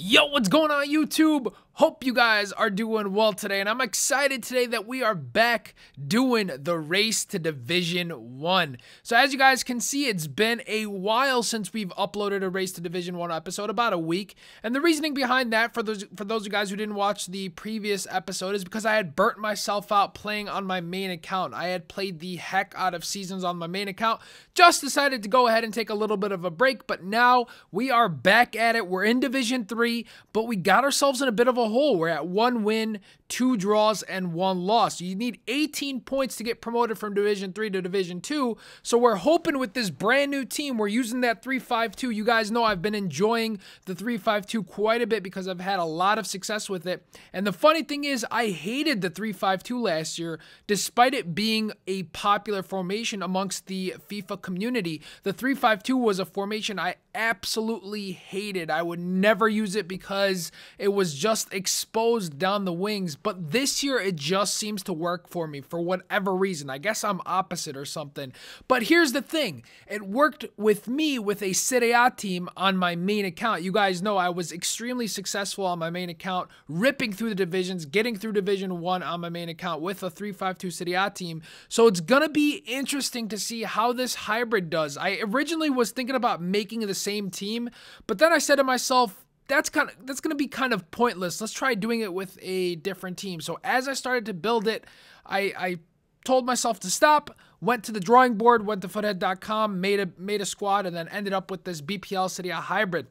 Yo, what's going on YouTube? Hope you guys are doing well today, and I'm excited today that we are back doing the race to Division 1. So as you guys can see, it's been a while since we've uploaded a race to Division 1 episode, about a week. And the reasoning behind that, for those of you guys who didn't watch the previous episode, is because I had burnt myself out playing on my main account. I had played the heck out of seasons on my main account, just decided to go ahead and take a little bit of a break, but now we are back at it. We're in Division 3, but we got ourselves in a bit of a hole. We're at 1 win, 2 draws, and 1 loss. You need 18 points to get promoted from Division 3 to Division 2. So we're hoping with this brand new team, we're using that 3-5-2. You guys know I've been enjoying the 3-5-2 quite a bit because I've had a lot of success with it. And the funny thing is, I hated the 3-5-2 last year, despite it being a popular formation amongst the FIFA community. The 3-5-2 was a formation I absolutely hated. I would never use it because it was just exposed down the wings, but this year it just seems to work for me for whatever reason. I guess I'm opposite or something. But here's the thing, it worked with me with a Serie A team on my main account. You guys know I was extremely successful on my main account, ripping through the divisions, getting through Division 1 on my main account with a 3-5-2 Serie A team. So it's gonna be interesting to see how this hybrid does. I originally was thinking about making the same team, but then I said to myself, that's going to be kind of pointless. Let's try doing it with a different team. So as I started to build it, I told myself to stop, went to the drawing board, went to futhead.com, made a squad, and then ended up with this BPL Serie A hybrid.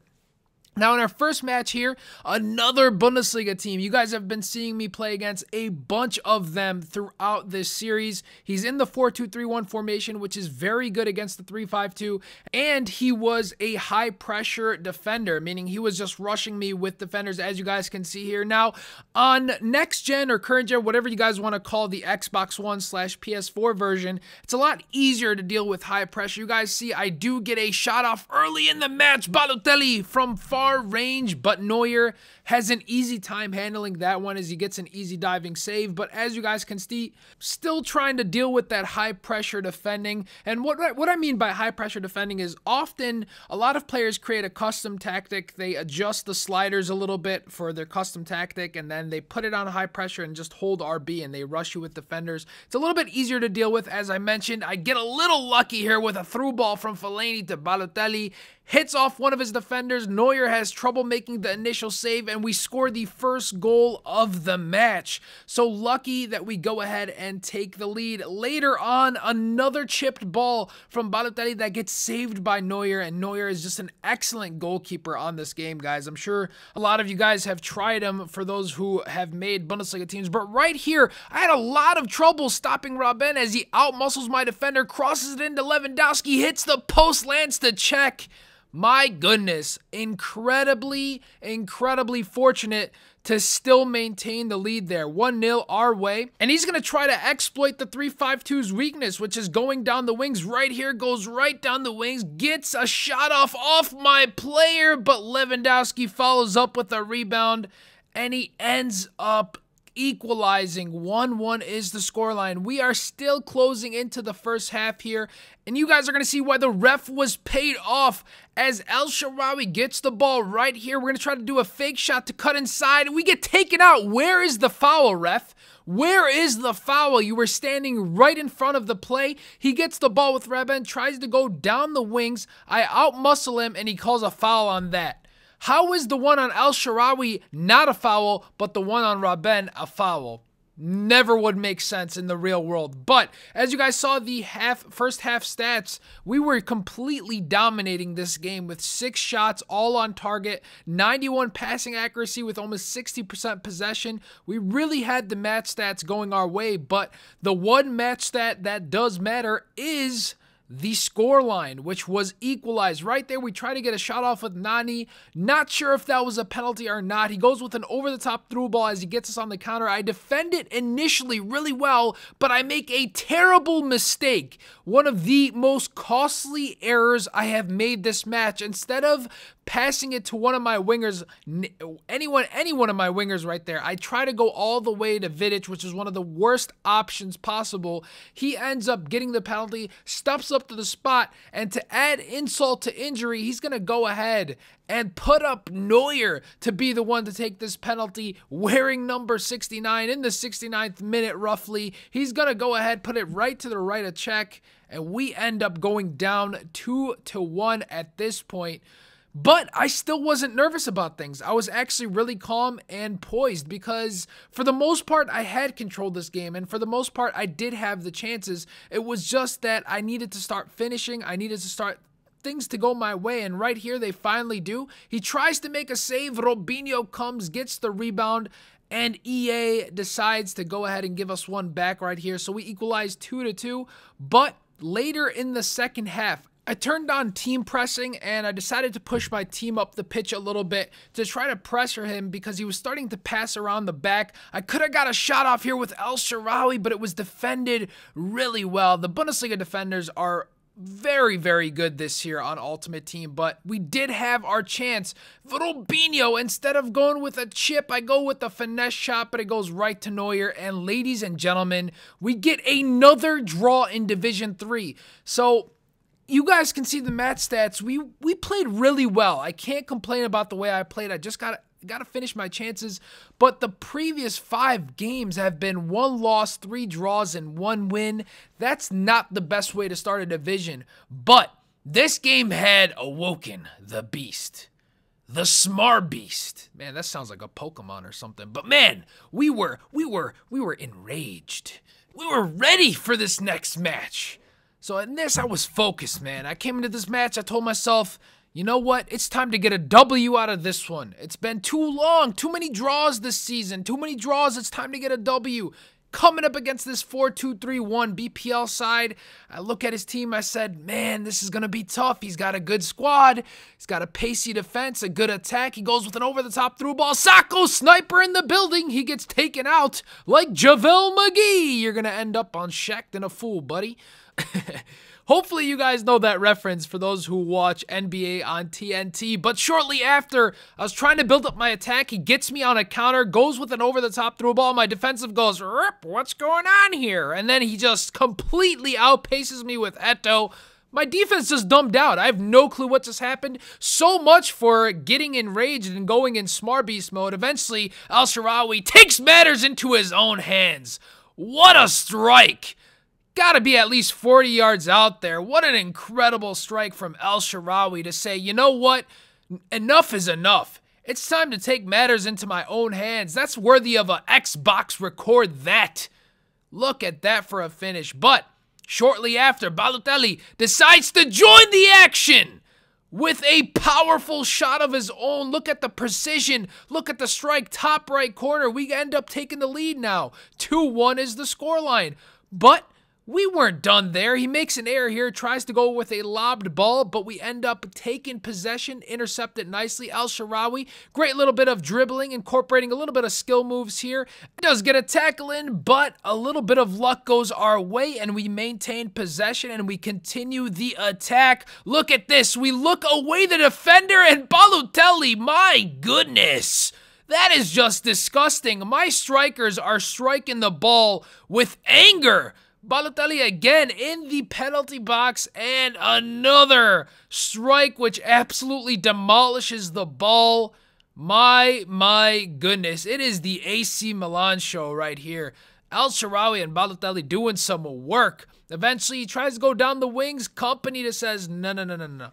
Now in our first match here, another Bundesliga team. You guys have been seeing me play against a bunch of them throughout this series. He's in the 4-2-3-1 formation, which is very good against the 3-5-2, and he was a high pressure defender, meaning he was just rushing me with defenders, as you guys can see here. Now on next gen or current gen, whatever you guys want to call the Xbox One / PS4 version, it's a lot easier to deal with high pressure. You guys see I do get a shot off early in the match, Balotelli from far range, but Neuer has an easy time handling that one as he gets an easy diving save. But as you guys can see, still trying to deal with that high pressure defending. And what I mean by high pressure defending is often a lot of players create a custom tactic. They adjust the sliders a little bit for their custom tactic, and then they put it on high pressure and just hold RB, and they rush you with defenders. It's a little bit easier to deal with. As I mentioned, I get a little lucky here with a through ball from Fellaini to Balotelli. Hits off one of his defenders. Neuer has trouble making the initial save, and we score the first goal of the match. So lucky that we go ahead and take the lead. Later on, another chipped ball from Balotelli that gets saved by Neuer, and Neuer is just an excellent goalkeeper on this game, guys. I'm sure a lot of you guys have tried him for those who have made Bundesliga teams, but right here, I had a lot of trouble stopping Robben as he outmuscles my defender, crosses it into Lewandowski, hits the post, lands the check. My goodness, incredibly fortunate to still maintain the lead there. 1-0 our way. And he's going to try to exploit the 3-5-2's weakness, which is going down the wings. Right here, goes right down the wings, gets a shot off my player, but Lewandowski follows up with a rebound, and he ends up equalizing. 1-1 is the scoreline. We are still closing into the first half here, and you guys are going to see why the ref was paid off as El Shaarawy gets the ball right here. We're going to try to do a fake shot to cut inside, and we get taken out. Where is the foul, ref? Where is the foul? You were standing right in front of the play. He gets the ball with Robben, tries to go down the wings. I outmuscle him, and he calls a foul on that. How is the one on El Shaarawy not a foul, but the one on Robben a foul? Never would make sense in the real world. But as you guys saw the first half stats, we were completely dominating this game with 6 shots all on target, 91 passing accuracy with almost 60% possession. We really had the match stats going our way, but the one match stat that does matter is the score line, which was equalized right there. We try to get a shot off with Nani. Not sure if that was a penalty or not. He goes with an over-the-top through ball as he gets us on the counter. I defend it initially really well, but I make a terrible mistake. One of the most costly errors I have made this match. Instead of passing it to one of my wingers, any one of my wingers right there, I try to go all the way to Vidic, which is one of the worst options possible. He ends up getting the penalty, stops up to the spot, and to add insult to injury, he's going to go ahead and put up Neuer to be the one to take this penalty, wearing number 69 in the 69th minute roughly. He's going to go ahead, put it right to the right of Czech, and we end up going down 2-1 at this point. But I still wasn't nervous about things. I was actually really calm and poised because for the most part, I had controlled this game. And for the most part, I did have the chances. It was just that I needed to start finishing. I needed to start things to go my way. And right here, they finally do. He tries to make a save. Robinho comes, gets the rebound. And EA decides to go ahead and give us one back right here. So we equalize 2-2. But later in the second half, I turned on team pressing and I decided to push my team up the pitch a little bit to try to pressure him because he was starting to pass around the back. I could have got a shot off here with El Shaarawy, but it was defended really well. The Bundesliga defenders are very, very good this year on Ultimate Team, but we did have our chance. Robinho, instead of going with a chip, I go with a finesse shot, but it goes right to Neuer. And ladies and gentlemen, we get another draw in Division 3. So you guys can see the match stats. We played really well. I can't complain about the way I played. I just got to finish my chances. But the previous 5 games have been 1 loss, 3 draws, and 1 win. That's not the best way to start a division. But this game had awoken the beast. The Smart Beast. Man, that sounds like a Pokemon or something. But man, we were enraged. We were ready for this next match. So in this, I was focused, man. I came into this match, I told myself, you know what? It's time to get a W out of this one. It's been too long. Too many draws this season. Too many draws. It's time to get a W. Coming up against this 4-2-3-1 BPL side, I look at his team, I said, man, this is going to be tough. He's got a good squad. He's got a pacey defense, a good attack. He goes with an over-the-top through ball. Sacco, sniper in the building. He gets taken out like JaVale McGee. You're going to end up on Shacked and a fool, buddy. Hopefully you guys know that reference for those who watch NBA on TNT. But shortly after, I was trying to build up my attack. He gets me on a counter, goes with an over-the-top through ball. My defensive goes, Rip, what's going on here? And then he just completely outpaces me with Eto. My defense just dumbed out. I have no clue what just happened. So much for getting enraged and going in Smart Beast mode. Eventually, El Shaarawy takes matters into his own hands. What a strike! Gotta be at least 40 yards out there. What an incredible strike from El Shaarawy to say, you know what? Enough is enough. It's time to take matters into my own hands. That's worthy of an Xbox record that. Look at that for a finish. But shortly after, Balotelli decides to join the action with a powerful shot of his own. Look at the precision. Look at the strike, top right corner. We end up taking the lead now. 2-1 is the scoreline. But we weren't done there. He makes an error here, tries to go with a lobbed ball, but we end up taking possession, intercept it nicely. El Shaarawy, great little bit of dribbling, incorporating a little bit of skill moves here. Does get a tackle in, but a little bit of luck goes our way, and we maintain possession, and we continue the attack. Look at this. We look away the defender, and Balotelli, my goodness. That is just disgusting. My strikers are striking the ball with anger. Balotelli again in the penalty box, and another strike which absolutely demolishes the ball. My goodness, it is the AC Milan show right here. El Shaarawy and Balotelli doing some work. Eventually, he tries to go down the wings. Company that says, no.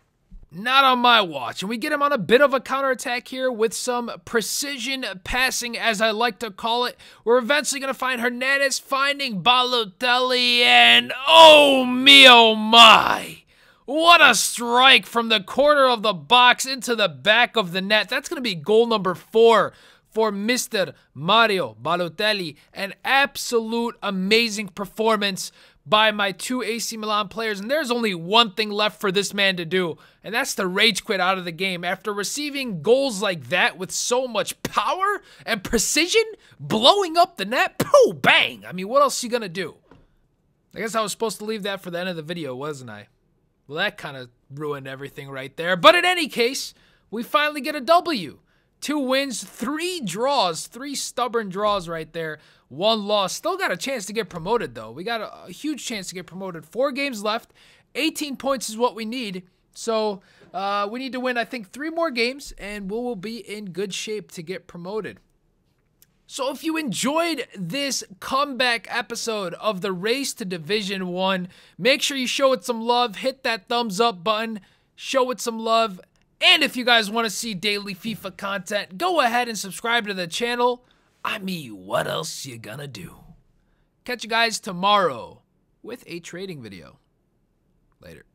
Not on my watch. And we get him on a bit of a counterattack here with some precision passing, as I like to call it. We're eventually going to find Hernandez, finding Balotelli, and oh me, oh my. What a strike from the corner of the box into the back of the net. That's going to be goal number 4 for Mr. Mario Balotelli. An absolute amazing performance by my 2 AC Milan players, and there's only one thing left for this man to do, and that's to rage quit out of the game. After receiving goals like that with so much power and precision, blowing up the net, pooh, bang. I mean, what else are you gonna do? I guess I was supposed to leave that for the end of the video, wasn't I? Well, that kind of ruined everything right there. But in any case, we finally get a W. 2 wins, 3 draws, 3 stubborn draws right there. 1 loss. Still got a chance to get promoted, though. We got a huge chance to get promoted. 4 games left, 18 points is what we need. So we need to win, I think, 3 more games, and we will be in good shape to get promoted. So if you enjoyed this comeback episode of the Race to Division 1, make sure you show it some love. Hit that thumbs up button. Show it some love. And if you guys want to see daily FIFA content, go ahead and subscribe to the channel. I mean, what else you gonna do? Catch you guys tomorrow with a trading video. Later.